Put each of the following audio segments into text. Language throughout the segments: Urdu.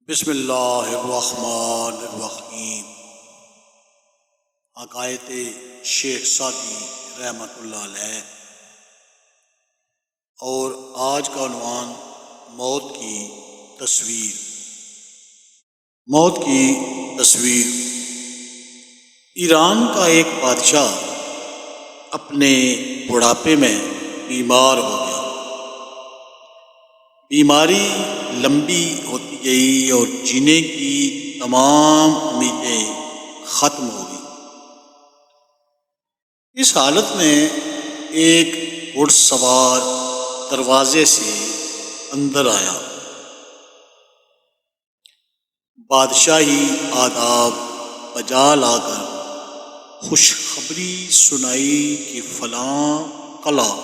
بسم اللہ الرحمن الرحیم۔ عقائد شیخ سعدی رحمۃ اللہ علیہ، اور آج کا عنوان موت کی تصویر۔ موت کی تصویر۔ ایران کا ایک بادشاہ اپنے بڑھاپے میں بیمار ہو گیا۔ بیماری لمبی ہوتی گئی اور جینے کی تمام امیدیں ختم ہو گئی۔ اس حالت میں ایک گھڑ سوار دروازے سے اندر آیا۔ بادشاہی آداب بجا لا کر خوشخبری سنائی کہ فلاں قلعہ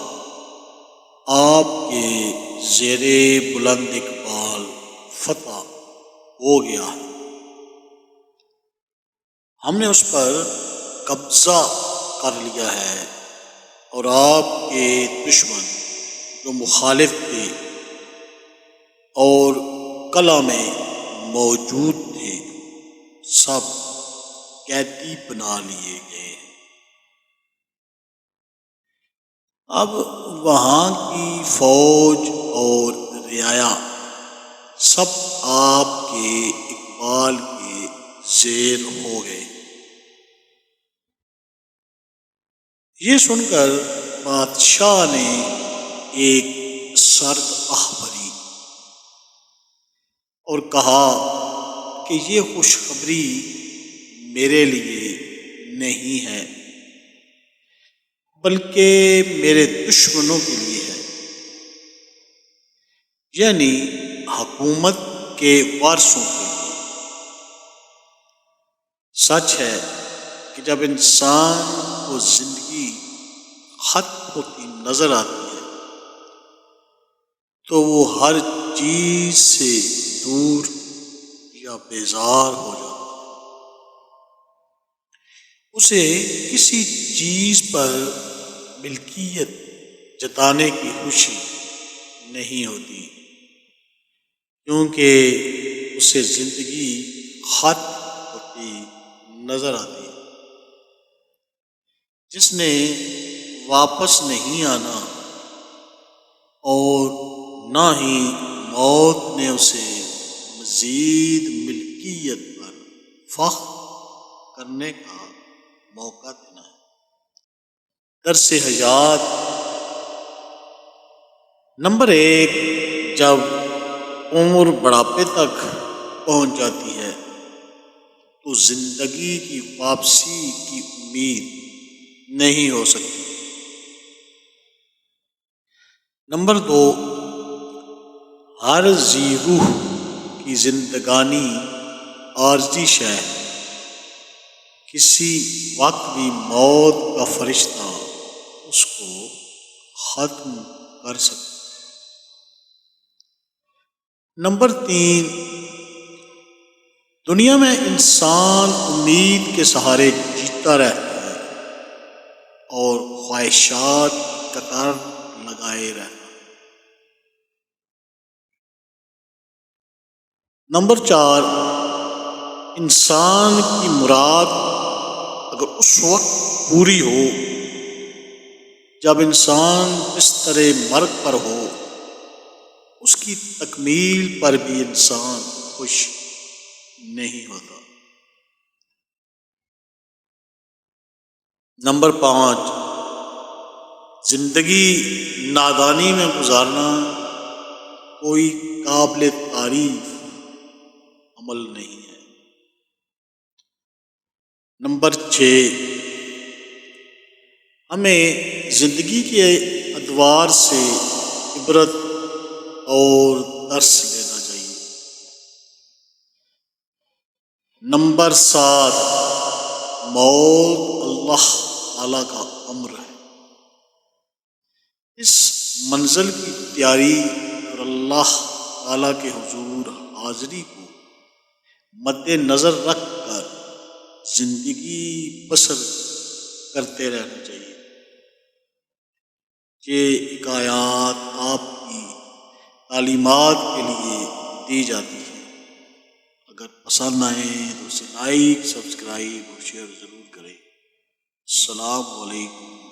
آپ کے زیر بلند اقبال فتح ہو گیا ہے۔ ہم نے اس پر قبضہ کر لیا ہے، اور آپ کے دشمن جو مخالف تھے اور قلعہ میں موجود تھے سب قیدی بنا لیے گئے ہیں۔ اب وہاں کی فوج اور رعایا سب آپ کے اقبال کے زیر ہو گئے۔ یہ سن کر بادشاہ نے ایک سرد آہ بھری اور کہا کہ یہ خوشخبری میرے لیے نہیں ہے، بلکہ میرے دشمنوں کے لیے ہے، یعنی حکومت کے وارثوں کے لیے۔ سچ ہے کہ جب انسان کو زندگی ختم ہوتی نظر آتی ہے تو وہ ہر چیز سے دور یا بیزار ہو جاتا ہے۔ اسے کسی چیز پر ملکیت جتانے کی خوشی نہیں ہوتی، کیونکہ اسے زندگی ختم ہوتی نظر آتی ہے۔ جس نے واپس نہیں آنا، اور نہ ہی موت نے اسے مزید ملکیت پر فخر کرنے کا موقع دینا ہے۔ درس حیات نمبر 1، جب عمر بڑھاپے تک پہنچ جاتی ہے تو زندگی کی واپسی کی امید نہیں ہو سکتی۔ نمبر 2، ہر ذی روح کی زندگانی عارضی شے ہے، کسی وقت بھی موت کا فرشتہ اس کو ختم کر سکتا ہے۔ نمبر 3، دنیا میں انسان امید کے سہارے جیتا رہتا ہے اور خواہشات قطار لگائے رہتا ہے۔ نمبر 4، انسان کی مراد اگر اس وقت پوری ہو جب انسان بستر مرگ پر ہو، اس کی تکمیل پر بھی انسان خوش نہیں ہوتا۔ نمبر 5، زندگی نادانی میں گزارنا کوئی قابل تعریف عمل نہیں ہے۔ نمبر 6، ہمیں زندگی کے ادوار سے عبرت اور درس لینا چاہیے۔ نمبر 7، موت اللہ تعالیٰ کا امر ہے۔ اس منزل کی تیاری اور اللہ تعالیٰ کے حضور حاضری کو مد نظر رکھ کر زندگی بسر کرتے رہنا چاہیے۔ یہ حکایات آپ کی تعلیمات کے لیے دی جاتی ہیں۔ اگر پسند آئیں تو اسے لائک سبسکرائب اور شیئر ضرور کریں۔ السلام علیکم۔